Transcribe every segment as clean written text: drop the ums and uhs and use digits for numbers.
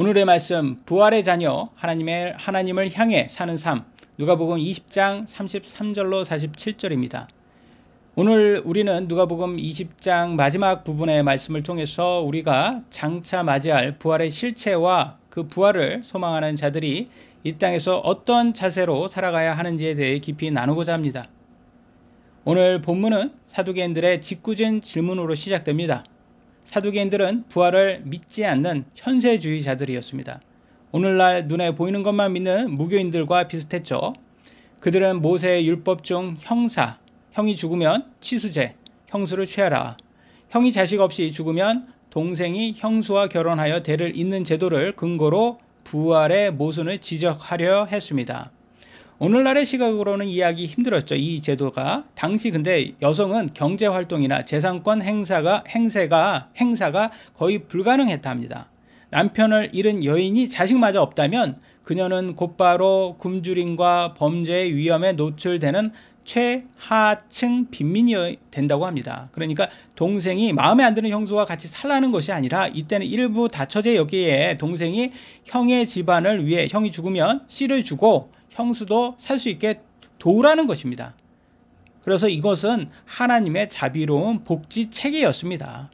오늘의 말씀, 부활의 자녀, 하나님을 향해 사는 삶, 누가복음 20장 33절로 47절입니다. 오늘 우리는 누가복음 20장 마지막 부분의 말씀을 통해서 우리가 장차 맞이할 부활의 실체와 그 부활을 소망하는 자들이 이 땅에서 어떤 자세로 살아가야 하는지에 대해 깊이 나누고자 합니다. 오늘 본문은 사두개인들의 짓궂은 질문으로 시작됩니다. 사두개인들은 부활을 믿지 않는 현세주의자들이었습니다. 오늘날 눈에 보이는 것만 믿는 무교인들과 비슷했죠. 그들은 모세의 율법 중 형이 죽으면 치수제, 형수를 취하라. 형이 자식 없이 죽으면 동생이 형수와 결혼하여 대를 잇는 제도를 근거로 부활의 모순을 지적하려 했습니다. 오늘날의 시각으로는 이해하기 힘들었죠. 이 제도가. 당시 근데 여성은 경제활동이나 재산권 행사가 거의 불가능했다 합니다. 남편을 잃은 여인이 자식마저 없다면 그녀는 곧바로 굶주림과 범죄의 위험에 노출되는 최하층 빈민이 된다고 합니다. 그러니까 동생이 마음에 안 드는 형수와 같이 살라는 것이 아니라 이때는 일부 다처제 여기에 동생이 형의 집안을 위해 형이 죽으면 씨를 주고 형수도 살 수 있게 도우라는 것입니다. 그래서 이것은 하나님의 자비로운 복지 체계였습니다.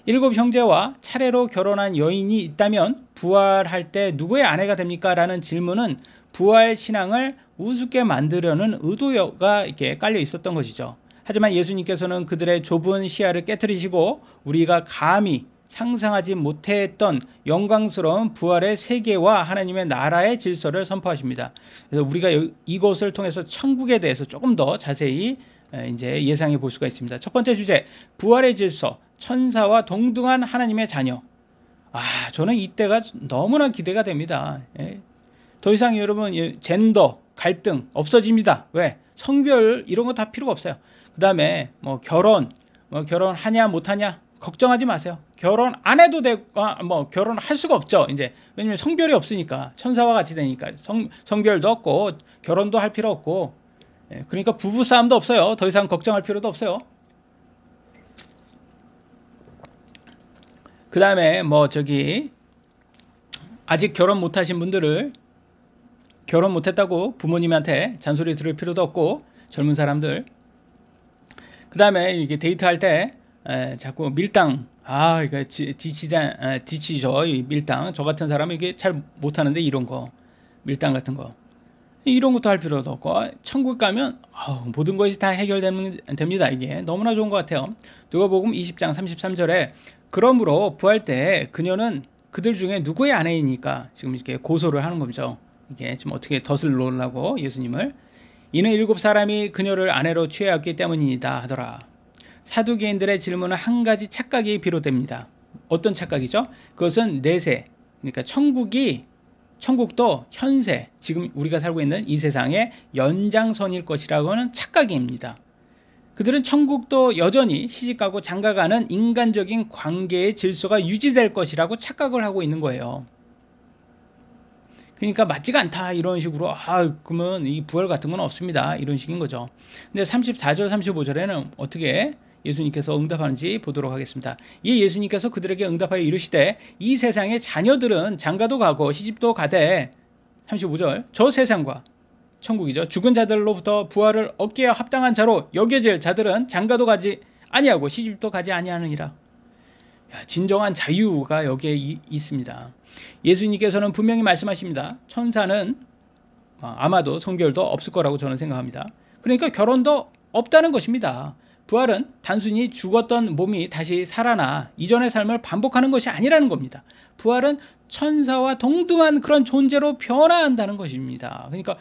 7 형제와 차례로 결혼한 여인이 있다면 부활할 때 누구의 아내가 됩니까? 라는 질문은 부활 신앙을 우습게 만들려는 의도가 이렇게 깔려 있었던 것이죠. 하지만 예수님께서는 그들의 좁은 시야를 깨트리시고 우리가 감히 상상하지 못했던 영광스러운 부활의 세계와 하나님의 나라의 질서를 선포하십니다. 그래서 우리가 이것을 통해서 천국에 대해서 조금 더 자세히 이제 예상해 볼 수가 있습니다. 첫 번째 주제, 부활의 질서, 천사와 동등한 하나님의 자녀. 저는 이때가 너무나 기대가 됩니다. 더 이상 여러분 젠더 갈등 없어집니다. 왜? 성별 이런 거 다 필요가 없어요. 그 다음에 결혼하냐 못하냐 걱정하지 마세요. 결혼 안 해도 되고 결혼할 수가 없죠. 이제 왜냐면 성별이 없으니까 천사와 같이 되니까 성별도 없고 결혼도 할 필요 없고 그러니까 부부 싸움도 없어요. 더 이상 걱정할 필요도 없어요. 그 다음에 아직 결혼 못하신 분들을 결혼 못했다고 부모님한테 잔소리 들을 필요도 없고 젊은 사람들 그 다음에 이게 데이트할 때 자꾸 밀당 이거 지치죠. 이 밀당. 저 같은 사람은 이게 잘 못하는데 이런 거 밀당 같은 거 이런 것도 할 필요도 없고 천국 가면 모든 것이 다 해결됩니다. 이게 너무나 좋은 것 같아요. 누가복음 20장 33절에 그러므로 부활 때 그녀는 그들 중에 누구의 아내이니까 지금 이렇게 고소를 하는 거죠. 이게 지금 어떻게 덫을 놓으려고 예수님을 이는 7사람이 그녀를 아내로 취하였기 때문이다 하더라. 사두개인들의 질문은 한 가지 착각이 비롯됩니다. 어떤 착각이죠? 그것은 내세, 그러니까 천국도 현세, 지금 우리가 살고 있는 이 세상의 연장선일 것이라고는 착각입니다. 그들은 천국도 여전히 시집가고 장가가는 인간적인 관계의 질서가 유지될 것이라고 착각을 하고 있는 거예요. 그러니까 맞지가 않다 이런 식으로 그러면 이 부활 같은 건 없습니다 이런 식인 거죠. 근데 34절 35절에는 어떻게 예수님께서 응답하는지 보도록 하겠습니다. 이 예수님께서 그들에게 응답하여 이르시되 이 세상의 자녀들은 장가도 가고 시집도 가되 35절 저 세상과 천국이죠. 죽은 자들로부터 부활을 얻기에 합당한 자로 여겨질 자들은 장가도 가지 아니하고 시집도 가지 아니하느니라. 진정한 자유가 여기에 있습니다. 예수님께서는 분명히 말씀하십니다. 천사는 아마도 성별도 없을 거라고 저는 생각합니다. 그러니까 결혼도 없다는 것입니다. 부활은 단순히 죽었던 몸이 다시 살아나 이전의 삶을 반복하는 것이 아니라는 겁니다. 부활은 천사와 동등한 그런 존재로 변화한다는 것입니다. 그러니까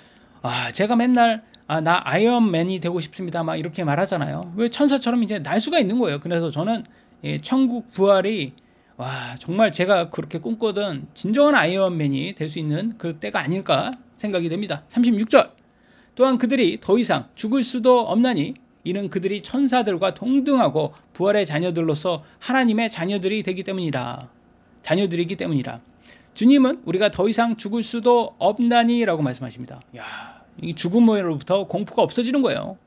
제가 맨날 나 아이언맨이 되고 싶습니다 막 이렇게 말하잖아요. 왜 천사처럼 이제 날 수가 있는 거예요. 그래서 저는 천국 부활이 정말 제가 그렇게 꿈꾸던 진정한 아이언맨이 될 수 있는 그 때가 아닐까 생각이 됩니다. 36절 또한 그들이 더 이상 죽을 수도 없나니 이는 그들이 천사들과 동등하고 부활의 자녀들로서 하나님의 자녀들이기 때문이라. 주님은 우리가 더 이상 죽을 수도 없나니 라고 말씀하십니다. 이 죽음으로부터 공포가 없어지는 거예요.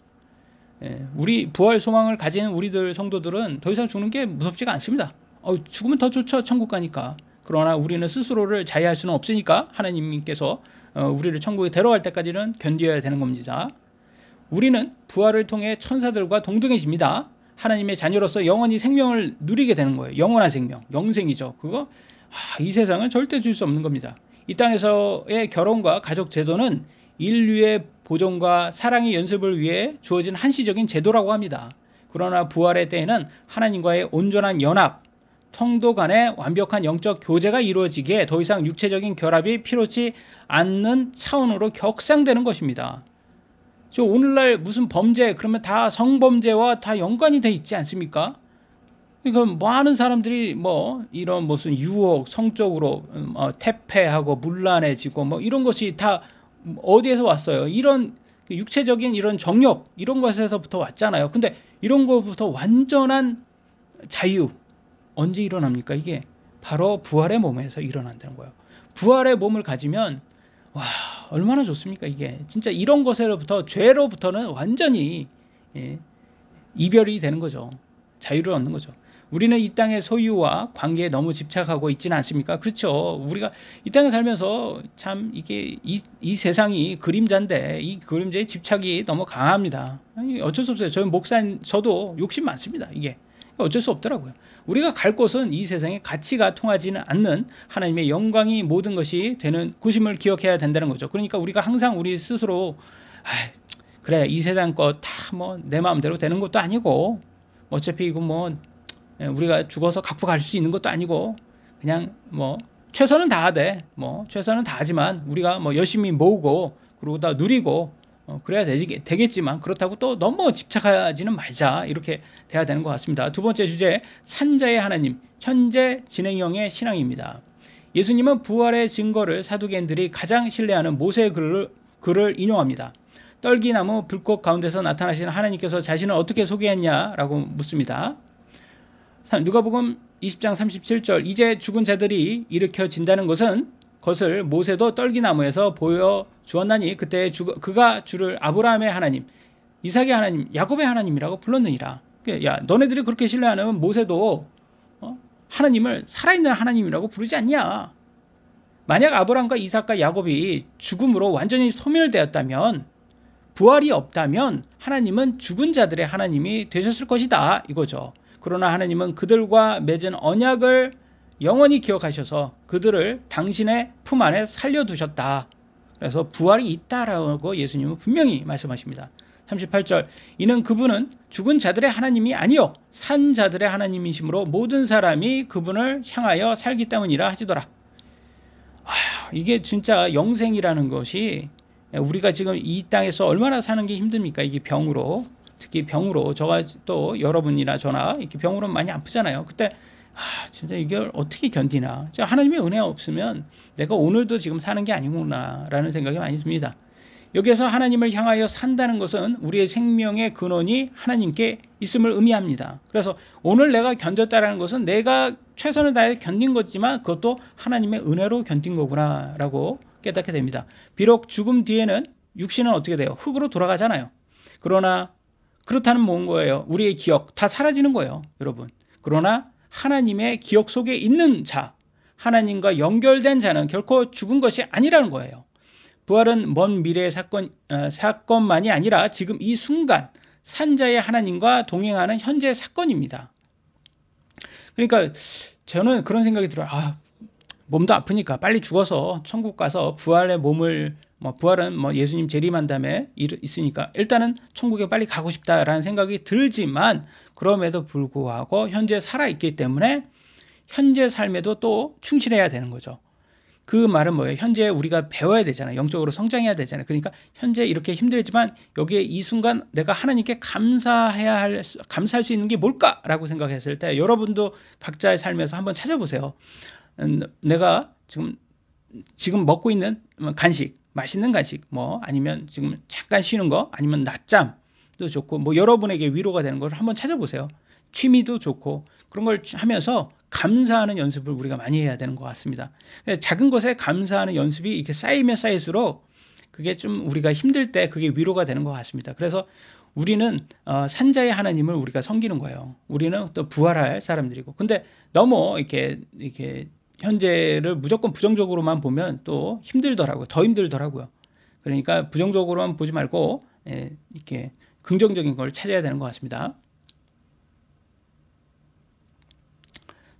우리 부활 소망을 가진 우리들 성도들은 더 이상 죽는 게 무섭지가 않습니다. 죽으면 더 좋죠. 천국 가니까. 그러나 우리는 스스로를 자해할 수는 없으니까 하나님께서 우리를 천국에 데려갈 때까지는 견뎌야 되는 겁니다. 우리는 부활을 통해 천사들과 동등해집니다. 하나님의 자녀로서 영원히 생명을 누리게 되는 거예요. 영원한 생명, 영생이죠. 그거 이 세상은 절대 줄 수 없는 겁니다. 이 땅에서의 결혼과 가족 제도는 인류의 보존과 사랑의 연습을 위해 주어진 한시적인 제도라고 합니다. 그러나 부활의 때에는 하나님과의 온전한 연합, 성도 간의 완벽한 영적 교제가 이루어지기에 더 이상 육체적인 결합이 필요치 않는 차원으로 격상되는 것입니다. 오늘날 무슨 범죄 그러면 다 성범죄와 다 연관이 돼 있지 않습니까? 그러니까 많은 사람들이 이런 무슨 유혹, 성적으로 퇴폐하고 문란해지고 이런 것이 다 어디에서 왔어요? 이런 육체적인 이런 정욕 이런 것에서부터 왔잖아요. 근데 이런 것부터 완전한 자유 언제 일어납니까? 이게 바로 부활의 몸에서 일어난다는 거예요. 부활의 몸을 가지면 와 얼마나 좋습니까? 이게 진짜 이런 것으로부터 죄로부터는 완전히 이별이 되는 거죠. 자유를 얻는 거죠. 우리는 이 땅의 소유와 관계에 너무 집착하고 있지는 않습니까? 그렇죠. 우리가 이 땅에 살면서 참 이게 이 세상이 그림자인데 이 그림자에 집착이 너무 강합니다. 어쩔 수 없어요. 저는 목사인 저도 욕심 많습니다. 이게 어쩔 수 없더라고요. 우리가 갈 곳은 이 세상에 가치가 통하지는 않는 하나님의 영광이 모든 것이 되는 곳임을 기억해야 된다는 거죠. 그러니까 우리가 항상 우리 스스로 그래 이 세상 것 다 내 마음대로 되는 것도 아니고 어차피 이거 우리가 죽어서 갖고 갈 수 있는 것도 아니고 그냥 최선은 다하되 최선은 다하지만 우리가 열심히 모으고 그러고 다 누리고 그래야 되겠지만 그렇다고 또 너무 집착하지는 말자 이렇게 돼야 되는 것 같습니다. 두 번째 주제 산자의 하나님 현재 진행형의 신앙입니다. 예수님은 부활의 증거를 사두개인들이 가장 신뢰하는 모세의 글을 인용합니다. 떨기나무 불꽃 가운데서 나타나시는 하나님께서 자신을 어떻게 소개했냐라고 묻습니다. 누가복음 20장 37절 이제 죽은 자들이 일으켜진다는 것을 모세도 떨기나무에서 보여주었나니 그때 그가 주를 아브라함의 하나님 이삭의 하나님 야곱의 하나님이라고 불렀느니라. 야 너네들이 그렇게 신뢰하는 모세도 하나님을 살아있는 하나님이라고 부르지 않냐. 만약 아브라함과 이삭과 야곱이 죽음으로 완전히 소멸되었다면 부활이 없다면 하나님은 죽은 자들의 하나님이 되셨을 것이다 이거죠. 그러나 하나님은 그들과 맺은 언약을 영원히 기억하셔서 그들을 당신의 품 안에 살려두셨다. 그래서 부활이 있다라고 예수님은 분명히 말씀하십니다. 38절 이는 그분은 죽은 자들의 하나님이 아니요 산 자들의 하나님이시므로 모든 사람이 그분을 향하여 살기 때문이라 하시더라. 이게 진짜 영생이라는 것이 우리가 지금 이 땅에서 얼마나 사는 게 힘듭니까? 이게 병으로 특히 병으로 저와 또 여러분이나 저나 이렇게 병으로 많이 아프잖아요. 그때 진짜 이걸 어떻게 견디나. 하나님의 은혜가 없으면 내가 오늘도 지금 사는 게 아니구나라는 생각이 많이 듭니다. 여기에서 하나님을 향하여 산다는 것은 우리의 생명의 근원이 하나님께 있음을 의미합니다. 그래서 오늘 내가 견뎠다는 것은 내가 최선을 다해 견딘 거지만 그것도 하나님의 은혜로 견딘 거구나라고 깨닫게 됩니다. 비록 죽음 뒤에는 육신은 어떻게 돼요? 흙으로 돌아가잖아요. 그러나 그렇다는 뭔 거예요? 우리의 기억 다 사라지는 거예요, 여러분. 그러나 하나님의 기억 속에 있는 자, 하나님과 연결된 자는 결코 죽은 것이 아니라는 거예요. 부활은 먼 미래의 사건만이 아니라 지금 이 순간 산자의 하나님과 동행하는 현재 사건입니다. 그러니까 저는 그런 생각이 들어요. 몸도 아프니까 빨리 죽어서 천국 가서 부활의 몸을 부활은 예수님 재림한 다음에 있으니까 일단은 천국에 빨리 가고 싶다라는 생각이 들지만 그럼에도 불구하고 현재 살아있기 때문에 현재 삶에도 또 충실해야 되는 거죠. 그 말은 뭐예요? 현재 우리가 배워야 되잖아요. 영적으로 성장해야 되잖아요. 그러니까 현재 이렇게 힘들지만 여기에 이 순간 내가 하나님께 감사할 수 있는 게 뭘까라고 생각했을 때 여러분도 각자의 삶에서 한번 찾아보세요. 내가 지금 먹고 있는 간식, 맛있는 간식, 아니면 지금 잠깐 쉬는 거, 아니면 낮잠도 좋고, 여러분에게 위로가 되는 걸 한번 찾아보세요. 취미도 좋고, 그런 걸 하면서 감사하는 연습을 우리가 많이 해야 되는 것 같습니다. 작은 것에 감사하는 연습이 이렇게 쌓이면 쌓일수록 그게 좀 우리가 힘들 때 그게 위로가 되는 것 같습니다. 그래서 우리는 산자의 하나님을 우리가 섬기는 거예요. 우리는 또 부활할 사람들이고. 근데 너무 이렇게 현재를 무조건 부정적으로만 보면 또 힘들더라고요. 더 힘들더라고요. 그러니까 부정적으로만 보지 말고 이렇게 긍정적인 걸 찾아야 되는 것 같습니다.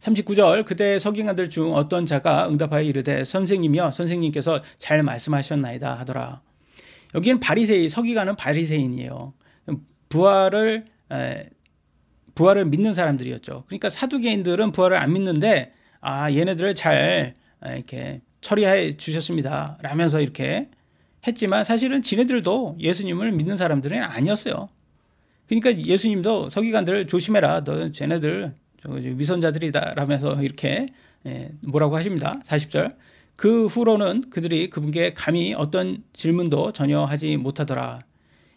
39절 그때 서기관들 중 어떤 자가 응답하여 이르되 선생님이여 선생님께서 잘 말씀하셨나이다 하더라. 여기는 바리새인, 서기관은 바리새인이에요. 부활을 믿는 사람들이었죠. 그러니까 사두개인들은 부활을 안 믿는데 얘네들을 잘 이렇게 처리해 주셨습니다 라면서 이렇게 했지만 사실은 지네들도 예수님을 믿는 사람들은 아니었어요. 그러니까 예수님도 서기관들 조심해라, 너 쟤네들 위선자들이다 라면서 이렇게 뭐라고 하십니다. 40절 그 후로는 그들이 그분께 감히 어떤 질문도 전혀 하지 못하더라.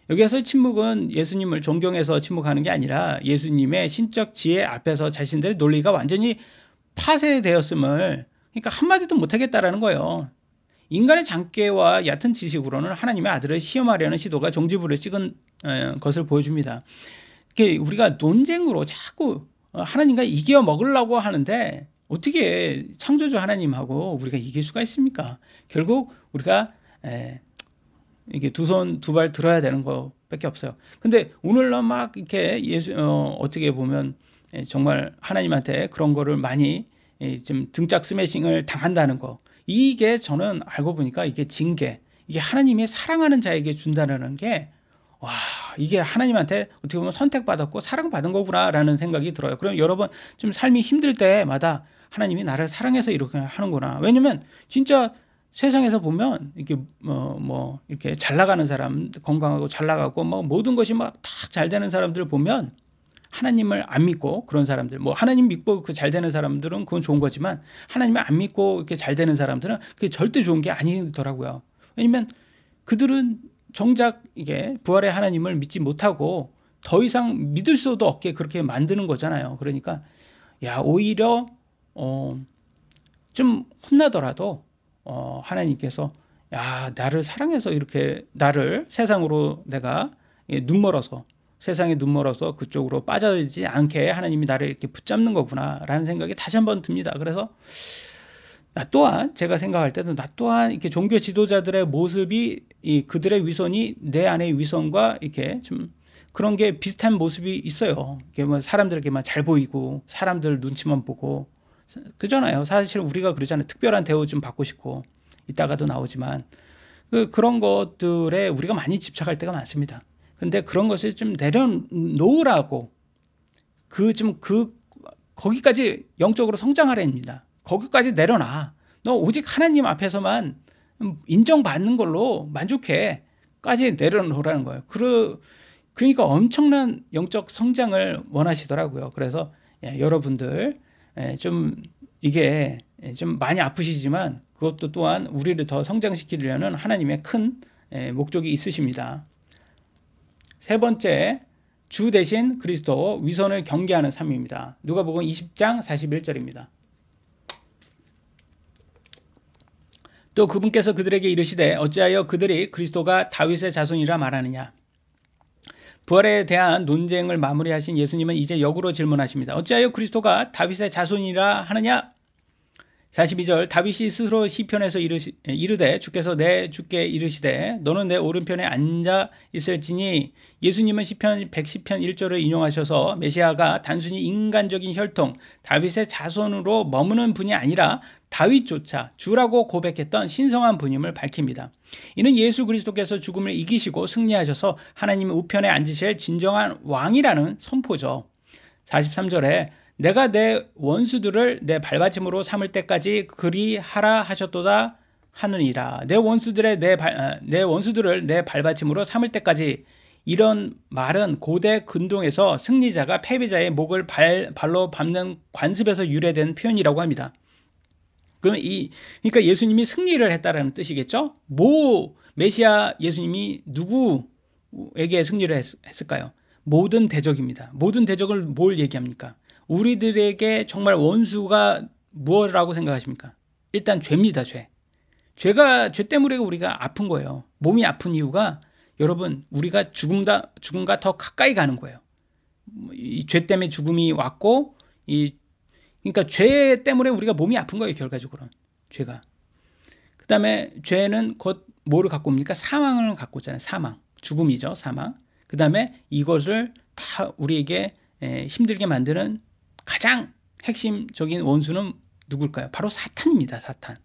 여기에서 침묵은 예수님을 존경해서 침묵하는 게 아니라 예수님의 신적 지혜 앞에서 자신들의 논리가 완전히 파쇄되었음을, 그러니까 한마디도 못하겠다라는 거예요. 인간의 장깨와 얕은 지식으로는 하나님의 아들을 시험하려는 시도가 종지부를 찍은 것을 보여줍니다. 우리가 논쟁으로 자꾸 하나님과 이겨 먹으려고 하는데 어떻게 창조주 하나님하고 우리가 이길 수가 있습니까? 결국 우리가 이게 두 손 두 발 들어야 되는 것밖에 없어요. 근데 오늘날 막 이렇게 어떻게 보면 정말 하나님한테 그런 거를 많이 좀 등짝 스매싱을 당한다는 거, 이게 저는 알고 보니까 이게 징계, 이게 하나님이 사랑하는 자에게 준다는 게, 와, 이게 하나님한테 어떻게 보면 선택받았고 사랑받은 거구나라는 생각이 들어요. 그럼 여러분 좀 삶이 힘들 때마다 하나님이 나를 사랑해서 이렇게 하는구나. 왜냐면 진짜 세상에서 보면 이렇게 이렇게 잘 나가는 사람, 건강하고 잘 나가고 모든 것이 막 다 잘 되는 사람들 보면 하나님을 안 믿고 그런 사람들, 하나님 믿고 그 잘 되는 사람들은 그건 좋은 거지만 하나님을 안 믿고 이렇게 잘 되는 사람들은 그게 절대 좋은 게 아니더라고요. 왜냐면 그들은 정작 이게 부활의 하나님을 믿지 못하고 더 이상 믿을 수도 없게 그렇게 만드는 거잖아요. 그러니까 오히려 좀 혼나더라도 하나님께서 나를 사랑해서 이렇게 나를 세상으로 내가 세상에 눈 멀어서 그쪽으로 빠져들지 않게 하나님이 나를 이렇게 붙잡는 거구나라는 생각이 다시 한번 듭니다. 그래서 나 또한 제가 생각할 때도 나 또한 이렇게 종교 지도자들의 모습이 그들의 위선이 내 안의 위선과 이렇게 좀 그런 게 비슷한 모습이 있어요. 이게 사람들에게만 잘 보이고 사람들 눈치만 보고 그잖아요. 사실 우리가 그러잖아요. 특별한 대우 좀 받고 싶고 이따가도 나오지만 그런 것들에 우리가 많이 집착할 때가 많습니다. 근데 그런 것을 좀 내려놓으라고 거기까지 영적으로 성장하라입니다. 거기까지 내려놔. 너 오직 하나님 앞에서만 인정받는 걸로 만족해까지 내려놓으라는 거예요. 그러니까 엄청난 영적 성장을 원하시더라고요. 그래서 여러분들 좀 이게 좀 많이 아프시지만 그것도 또한 우리를 더 성장시키려는 하나님의 큰 목적이 있으십니다. 세 번째, 주 대신 그리스도 위선을 경계하는 삶입니다. 누가복음 20장 41절입니다. 또 그분께서 그들에게 이르시되 어찌하여 그들이 그리스도가 다윗의 자손이라 말하느냐. 부활에 대한 논쟁을 마무리하신 예수님은 이제 역으로 질문하십니다. 어찌하여 그리스도가 다윗의 자손이라 하느냐. 42절 다윗이 스스로 시편에서 이르되 주께서 내 주께 이르시되 너는 내 오른편에 앉아 있을지니, 예수님은 시편 110편 1절을 인용하셔서 메시아가 단순히 인간적인 혈통 다윗의 자손으로 머무는 분이 아니라 다윗조차 주라고 고백했던 신성한 분임을 밝힙니다. 이는 예수 그리스도께서 죽음을 이기시고 승리하셔서 하나님의 우편에 앉으실 진정한 왕이라는 선포죠. 43절에 내가 내 원수들을 내 발받침으로 삼을 때까지 그리하라 하셨도다 하느니라. 내 원수들을 내 발받침으로 삼을 때까지, 이런 말은 고대 근동에서 승리자가 패배자의 목을 발로 밟는 관습에서 유래된 표현이라고 합니다. 그러니까 예수님이 승리를 했다라는 뜻이겠죠? 메시아 예수님이 누구에게 승리를 했을까요? 모든 대적입니다. 모든 대적을 뭘 얘기합니까? 우리들에게 정말 원수가 무엇이라고 생각하십니까? 일단 죄입니다. 죄 때문에 우리가 아픈 거예요. 몸이 아픈 이유가 여러분 우리가 죽음과 더 가까이 가는 거예요. 이 죄 때문에 죽음이 왔고 이 그러니까 죄 때문에 우리가 몸이 아픈 거예요, 결과적으로는. 죄가. 그 다음에 죄는 곧 뭐를 갖고 옵니까? 사망을 갖고 오잖아요. 사망. 죽음이죠, 사망. 그 다음에 이것을 다 우리에게 힘들게 만드는 가장 핵심적인 원수는 누굴까요? 바로 사탄입니다, 사탄.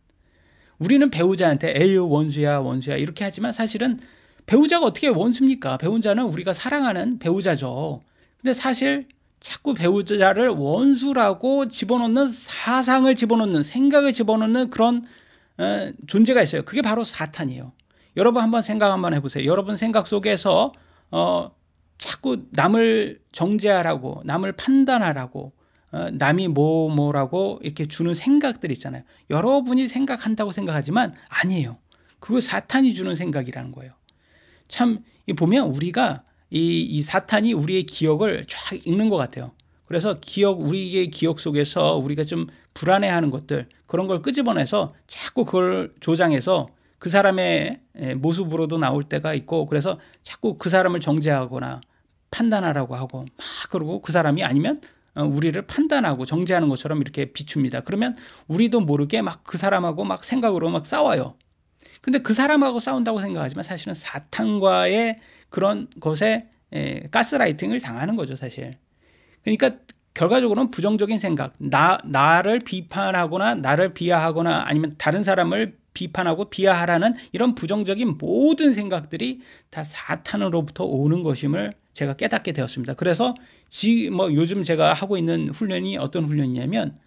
우리는 배우자한테 에휴 원수야 원수야 이렇게 하지만 사실은 배우자가 어떻게 원수입니까? 배우자는 우리가 사랑하는 배우자죠. 근데 사실 자꾸 배우자를 원수라고 집어넣는 사상을 집어넣는 생각을 집어넣는 그런 존재가 있어요. 그게 바로 사탄이에요. 여러분 한번 생각 한번 해보세요. 여러분 생각 속에서 자꾸 남을 정죄하라고 남을 판단하라고 남이 뭐라고 이렇게 주는 생각들 있잖아요. 여러분이 생각한다고 생각하지만 아니에요. 그거 사탄이 주는 생각이라는 거예요. 참 보면 우리가 이 사탄이 우리의 기억을 쫙 읽는 것 같아요. 그래서 우리의 기억 속에서 우리가 좀 불안해하는 것들 그런 걸 끄집어내서 자꾸 그걸 조장해서 그 사람의 모습으로도 나올 때가 있고 그래서 자꾸 그 사람을 정죄하거나 판단하라고 하고 막 그러고 그 사람이 아니면 우리를 판단하고 정죄하는 것처럼 이렇게 비춥니다. 그러면 우리도 모르게 막 그 사람하고 막 생각으로 막 싸워요. 근데 그 사람하고 싸운다고 생각하지만 사실은 사탄과의 그런 것에 가스라이팅을 당하는 거죠, 사실. 그러니까 결과적으로는 부정적인 생각, 나를 비판하거나 나를 비하하거나 아니면 다른 사람을 비판하고 비하하라는 이런 부정적인 모든 생각들이 다 사탄으로부터 오는 것임을 제가 깨닫게 되었습니다. 그래서 요즘 제가 하고 있는 훈련이 어떤 훈련이냐면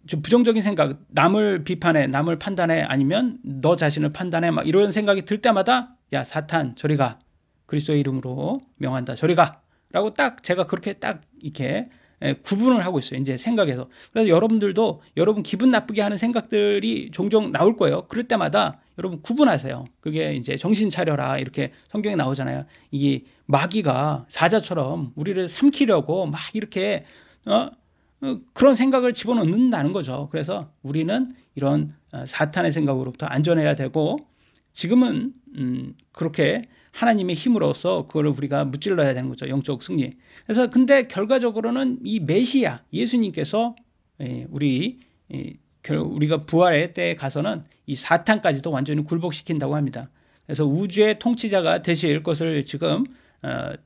좀 부정적인 생각, 남을 비판해, 남을 판단해, 아니면 너 자신을 판단해, 막 이런 생각이 들 때마다 야 사탄 저리 가, 그리스도의 이름으로 명한다 저리 가 라고 딱 제가 그렇게 딱 이렇게 구분을 하고 있어요. 이제 생각에서. 그래서 여러분들도 여러분 기분 나쁘게 하는 생각들이 종종 나올 거예요. 그럴 때마다 여러분 구분하세요. 그게 이제 정신 차려라 이렇게 성경에 나오잖아요. 이게 마귀가 사자처럼 우리를 삼키려고 막 이렇게 그런 생각을 집어넣는다는 거죠. 그래서 우리는 이런 사탄의 생각으로부터 안전해야 되고 지금은 그렇게 하나님의 힘으로써 그걸 우리가 무찔러야 되는 거죠. 영적 승리. 그래서 근데 결과적으로는 이 메시아 예수님께서 우리가 부활의 때에 가서는 이 사탄까지도 완전히 굴복시킨다고 합니다. 그래서 우주의 통치자가 되실 것을 지금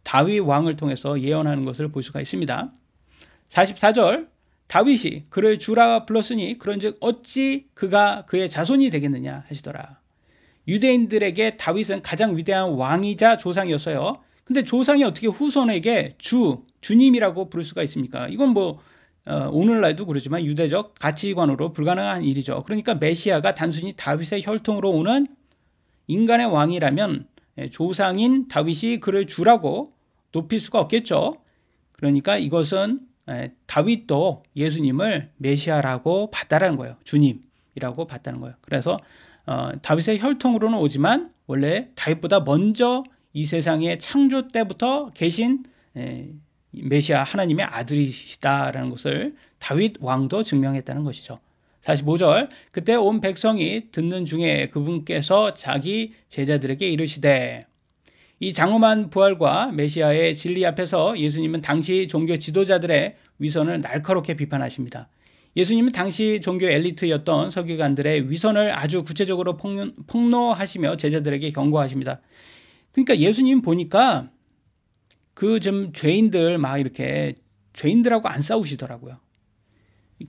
다윗 왕을 통해서 예언하는 것을 볼 수가 있습니다. 44절 다윗이 그를 주라 불렀으니 그런즉 어찌 그가 그의 자손이 되겠느냐 하시더라. 유대인들에게 다윗은 가장 위대한 왕이자 조상이었어요. 근데 조상이 어떻게 후손에게 주님이라고 부를 수가 있습니까? 이건 오늘날도 그러지만 유대적 가치관으로 불가능한 일이죠. 그러니까 메시아가 단순히 다윗의 혈통으로 오는 인간의 왕이라면 조상인 다윗이 그를 주라고 높일 수가 없겠죠. 그러니까 이것은 다윗도 예수님을 메시아라고 봤다라는 거예요. 주님이라고 봤다는 거예요. 그래서 다윗의 혈통으로는 오지만 원래 다윗보다 먼저 이 세상의 창조 때부터 계신 메시아 하나님의 아들이시다라는 것을 다윗 왕도 증명했다는 것이죠. 45절 그때 온 백성이 듣는 중에 그분께서 자기 제자들에게 이르시되 이 장엄한 부활과 메시아의 진리 앞에서 예수님은 당시 종교 지도자들의 위선을 날카롭게 비판하십니다. 예수님은 당시 종교 엘리트였던 서기관들의 위선을 아주 구체적으로 폭로하시며 제자들에게 경고하십니다. 그러니까 예수님 보니까 좀 죄인들 막 이렇게 죄인들하고 안 싸우시더라고요.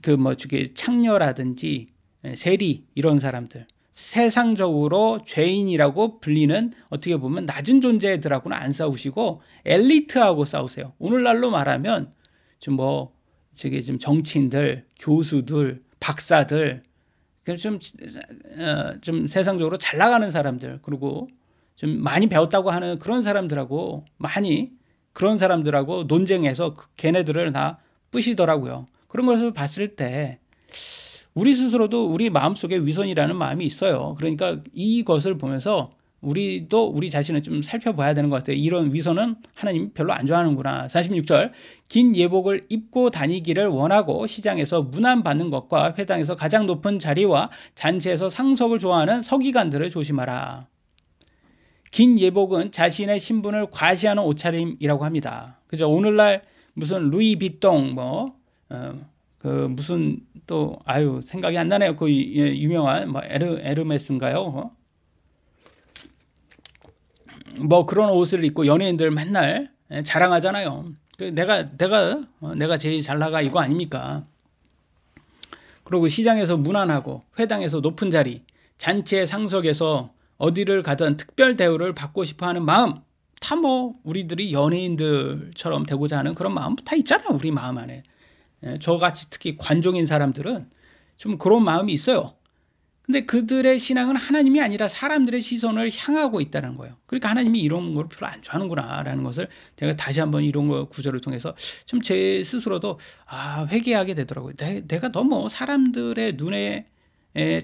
저게 창녀라든지 세리 이런 사람들. 세상적으로 죄인이라고 불리는 어떻게 보면 낮은 존재들하고는 안 싸우시고 엘리트하고 싸우세요. 오늘날로 말하면 좀 정치인들, 교수들, 박사들, 좀 세상적으로 잘 나가는 사람들, 그리고 좀 많이 배웠다고 하는 그런 사람들하고 그런 사람들하고 논쟁해서 걔네들을 다 뿌시더라고요. 그런 것을 봤을 때 우리 스스로도 우리 마음속에 위선이라는 마음이 있어요. 그러니까 이것을 보면서 우리도 우리 자신을 좀 살펴봐야 되는 것 같아요. 이런 위선은 하나님 별로 안 좋아하는구나. 46절 긴 예복을 입고 다니기를 원하고 시장에서 문안받는 것과 회당에서 가장 높은 자리와 잔치에서 상석을 좋아하는 서기관들을 조심하라. 긴 예복은 자신의 신분을 과시하는 옷차림이라고 합니다. 그죠? 오늘날 무슨 루이비통 그 무슨 또 아유 생각이 안 나네요. 그 유명한 뭐 에르메스인가요? 뭐 그런 옷을 입고 연예인들 맨날 자랑하잖아요. 내가 제일 잘 나가 이거 아닙니까? 그리고 시장에서 무난하고 회당에서 높은 자리, 잔치의 상석에서 어디를 가든 특별 대우를 받고 싶어 하는 마음, 다 뭐 우리들이 연예인들처럼 되고자 하는 그런 마음 다 있잖아, 우리 마음 안에. 저같이 특히 관종인 사람들은 좀 그런 마음이 있어요. 근데 그들의 신앙은 하나님이 아니라 사람들의 시선을 향하고 있다는 거예요. 그러니까 하나님이 이런 걸 별로 안 좋아하는구나라는 것을 제가 다시 한번 이런 거 구절을 통해서 좀 제 스스로도 회개하게 되더라고요. 내가 너무 사람들의 눈에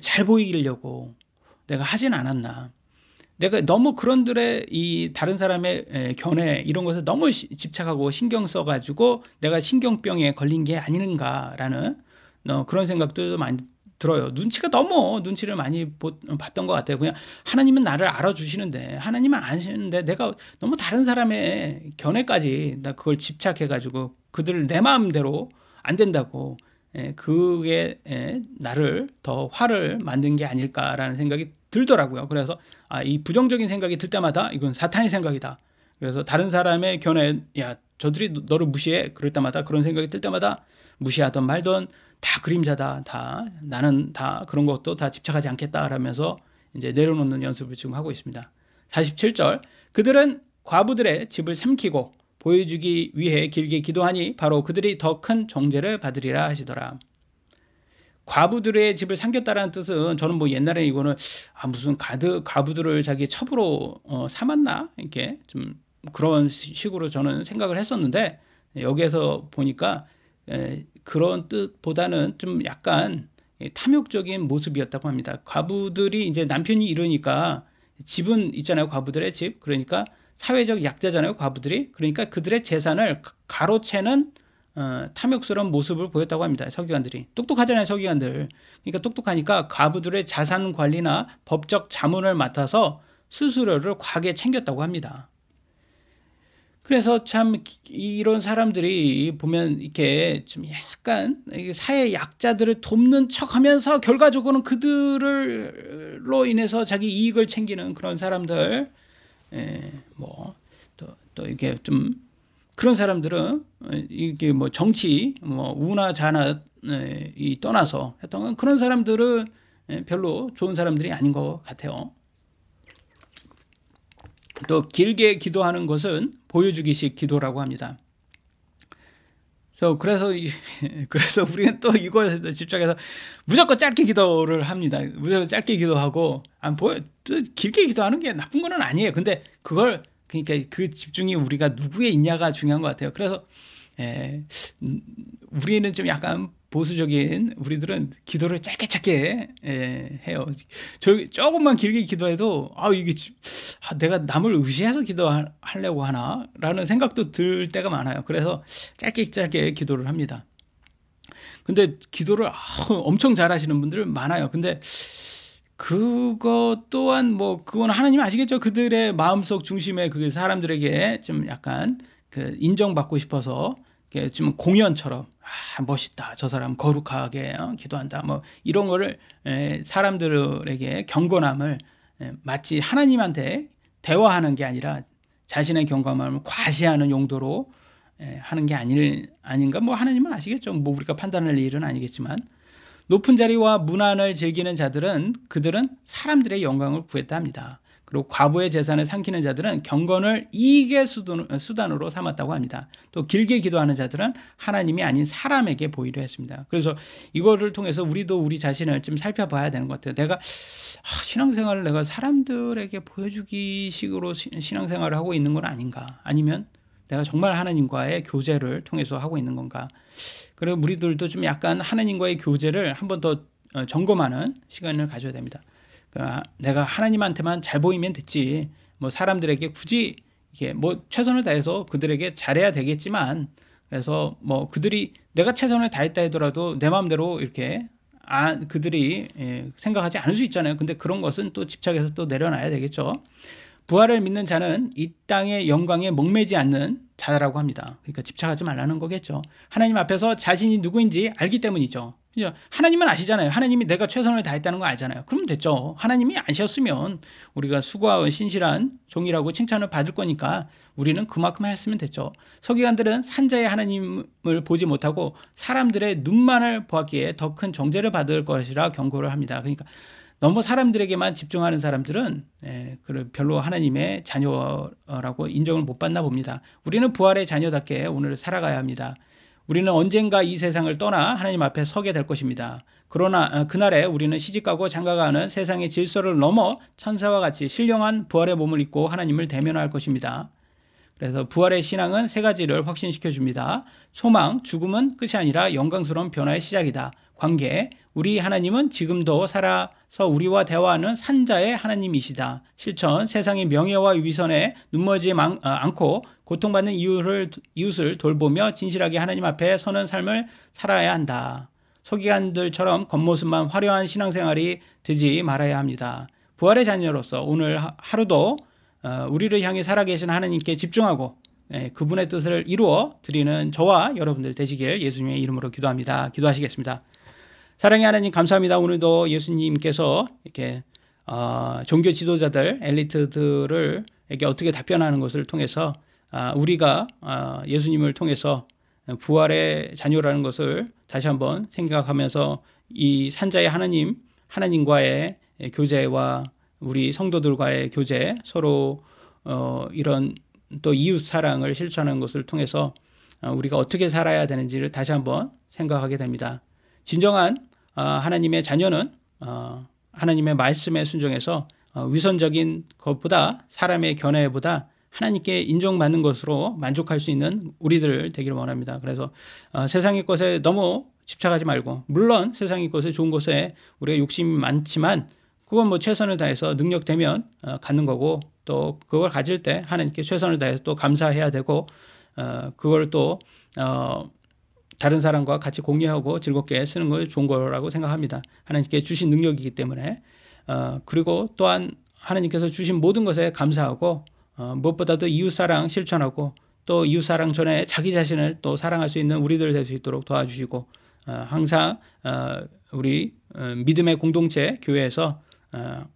잘 보이려고 내가 하진 않았나. 내가 너무 그런들의 이 다른 사람의 견해 이런 것에 너무 집착하고 신경 써가지고 내가 신경병에 걸린 게 아닌가라는 그런 생각도 많이 들어요. 눈치를 많이 봤던 것 같아요. 그냥 하나님은 나를 알아주시는데 하나님은 아시는데 내가 너무 다른 사람의 견해까지 나 그걸 집착해가지고 그들을 내 마음대로 안 된다고 그게 나를 더 화를 만든 게 아닐까라는 생각이 들더라고요. 그래서 이 부정적인 생각이 들 때마다 이건 사탄의 생각이다. 그래서 다른 사람의 견해, 야 저들이 너를 무시해. 그럴 때마다 그런 생각이 들 때마다 무시하던 말던 다 그림자다. 나는 다 그런 것도 다 집착하지 않겠다라면서 이제 내려놓는 연습을 지금 하고 있습니다. 47절 그들은 과부들의 집을 삼키고 보여주기 위해 길게 기도하니 바로 그들이 더 큰 정죄를 받으리라 하시더라. 과부들의 집을 삼켰다라는 뜻은 저는 뭐 옛날에 이거는 무슨 과부들을 자기 첩으로 삼았나 이렇게 좀 그런 식으로 저는 생각을 했었는데 여기에서 보니까 그런 뜻보다는 좀 약간 탐욕적인 모습이었다고 합니다. 과부들이 이제 남편이 이러니까 집은 있잖아요. 과부들의 집. 그러니까 사회적 약자잖아요. 과부들이. 그러니까 그들의 재산을 가로채는 탐욕스러운 모습을 보였다고 합니다. 서기관들이. 똑똑하잖아요. 서기관들. 그러니까 똑똑하니까 과부들의 자산 관리나 법적 자문을 맡아서 수수료를 과하게 챙겼다고 합니다. 그래서 참 이런 사람들이 보면 이렇게 좀 약간 사회 약자들을 돕는 척하면서 결과적으로는 그들로 인해서 자기 이익을 챙기는 그런 사람들, 또 이게 좀 그런 사람들은 이게 뭐 정치, 뭐 우나 자나 이 떠나서 했던 그런 사람들은 별로 좋은 사람들이 아닌 것 같아요. 또 길게 기도하는 것은 보여주기식 기도라고 합니다. 그래서 우리는 또 이거에 집중해서 무조건 짧게 기도를 합니다. 무조건 짧게 기도하고 또 길게 기도하는 게 나쁜 건 아니에요. 근데 그러니까 그 집중이 우리가 누구에 있냐가 중요한 것 같아요. 그래서 우리는 좀 약간 보수적인 우리들은 기도를 짧게 해요. 조금만 길게 기도해도 이게 내가 남을 의지해서 기도하려고 하나라는 생각도 들 때가 많아요. 그래서 짧게 기도를 합니다. 근데 기도를 엄청 잘하시는 분들 많아요. 근데 그것 또한 그건 하나님 아시겠죠? 그들의 마음속 중심에 그 사람들에게 좀 약간 인정받고 싶어서 지금 공연처럼 멋있다. 저 사람 거룩하게 기도한다. 뭐 이런 거를 사람들에게 경건함을 마치 하나님한테 대화하는 게 아니라 자신의 경건함을 과시하는 용도로 하는 게 아닌가? 뭐 하나님은 아시겠죠? 뭐 우리가 판단할 일은 아니겠지만 높은 자리와 문안을 즐기는 자들은 그들은 사람들의 영광을 구했다 합니다. 그리고 과부의 재산을 삼키는 자들은 경건을 이익의 수단으로 삼았다고 합니다. 또 길게 기도하는 자들은 하나님이 아닌 사람에게 보이려 했습니다. 그래서 이거를 통해서 우리도 우리 자신을 좀 살펴봐야 되는 것 같아요. 내가 신앙생활을 내가 사람들에게 보여주기 식으로 신앙생활을 하고 있는 건 아닌가? 아니면 내가 정말 하나님과의 교제를 통해서 하고 있는 건가? 그리고 우리들도 좀 약간 하나님과의 교제를 한 번 더 점검하는 시간을 가져야 됩니다. 그러니까 내가 하나님한테만 잘 보이면 됐지. 뭐 사람들에게 굳이 이게 뭐 최선을 다해서 그들에게 잘해야 되겠지만, 그래서 뭐 그들이 내가 최선을 다했다 하더라도 내 마음대로 이렇게 그들이 생각하지 않을 수 있잖아요. 근데 그런 것은 또 집착해서 또 내려놔야 되겠죠. 부활을 믿는 자는 이 땅의 영광에 목매지 않는 자라고 합니다. 그러니까 집착하지 말라는 거겠죠. 하나님 앞에서 자신이 누구인지 알기 때문이죠. 하나님은 아시잖아요. 하나님이 내가 최선을 다했다는 거 알잖아요. 그러면 됐죠. 하나님이 아셨으면 우리가 수고하고 신실한 종이라고 칭찬을 받을 거니까 우리는 그만큼 했으면 됐죠. 서기관들은 산자의 하나님을 보지 못하고 사람들의 눈만을 보았기에 더 큰 정죄를 받을 것이라 경고를 합니다. 그러니까 너무 사람들에게만 집중하는 사람들은 별로 하나님의 자녀라고 인정을 못 받나 봅니다. 우리는 부활의 자녀답게 오늘 살아가야 합니다. 우리는 언젠가 이 세상을 떠나 하나님 앞에 서게 될 것입니다. 그러나 그날에 우리는 시집가고 장가가는 세상의 질서를 넘어 천사와 같이 신령한 부활의 몸을 입고 하나님을 대면할 것입니다. 그래서 부활의 신앙은 세 가지를 확신시켜 줍니다. 소망, 죽음은 끝이 아니라 영광스러운 변화의 시작이다. 관계, 우리 하나님은 지금도 살아서 우리와 대화하는 산자의 하나님이시다. 실천, 세상의 명예와 위선에 눈머지 않고 고통받는 이웃을 돌보며 진실하게 하나님 앞에 서는 삶을 살아야 한다. 서기관들처럼 겉모습만 화려한 신앙생활이 되지 말아야 합니다. 부활의 자녀로서 오늘 하루도 우리를 향해 살아계신 하나님께 집중하고 그분의 뜻을 이루어 드리는 저와 여러분들 되시길 예수님의 이름으로 기도합니다. 기도하시겠습니다. 사랑의 하나님 감사합니다. 오늘도 예수님께서 이렇게 종교 지도자들, 엘리트들을 이렇게 어떻게 답변하는 것을 통해서 우리가 예수님을 통해서 부활의 자녀라는 것을 다시 한번 생각하면서 이 산자의 하나님과의 교제와 우리 성도들과의 교제, 서로 이런 또 이웃 사랑을 실천하는 것을 통해서 우리가 어떻게 살아야 되는지를 다시 한번 생각하게 됩니다. 진정한 하나님의 자녀는 하나님의 말씀에 순종해서 위선적인 것보다 사람의 견해보다 하나님께 인정받는 것으로 만족할 수 있는 우리들 되기를 원합니다. 그래서 세상의 것에 너무 집착하지 말고, 물론 세상의 것에 좋은 것에 우리가 욕심이 많지만 그건 뭐 최선을 다해서 능력되면 갖는 거고, 또 그걸 가질 때 하나님께 최선을 다해서 또 감사해야 되고, 그걸 또 다른 사람과 같이 공유하고 즐겁게 쓰는 걸 좋은 거라고 생각합니다. 하나님께 주신 능력이기 때문에. 그리고 또한 하나님께서 주신 모든 것에 감사하고, 무엇보다도 이웃사랑 실천하고, 또 이웃사랑 전에 자기 자신을 또 사랑할 수 있는 우리들 될 수 있도록 도와주시고, 항상 우리 믿음의 공동체 교회에서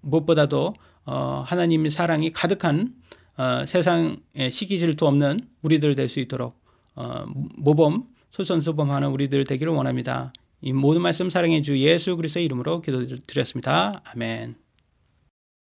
무엇보다도 하나님의 사랑이 가득한 세상에 시기 질투 없는 우리들 될 수 있도록 모범 솔선수범하는 우리들 되기를 원합니다. 이 모든 말씀 사랑해 주 예수 그리스도의 이름으로 기도드렸습니다. 아멘.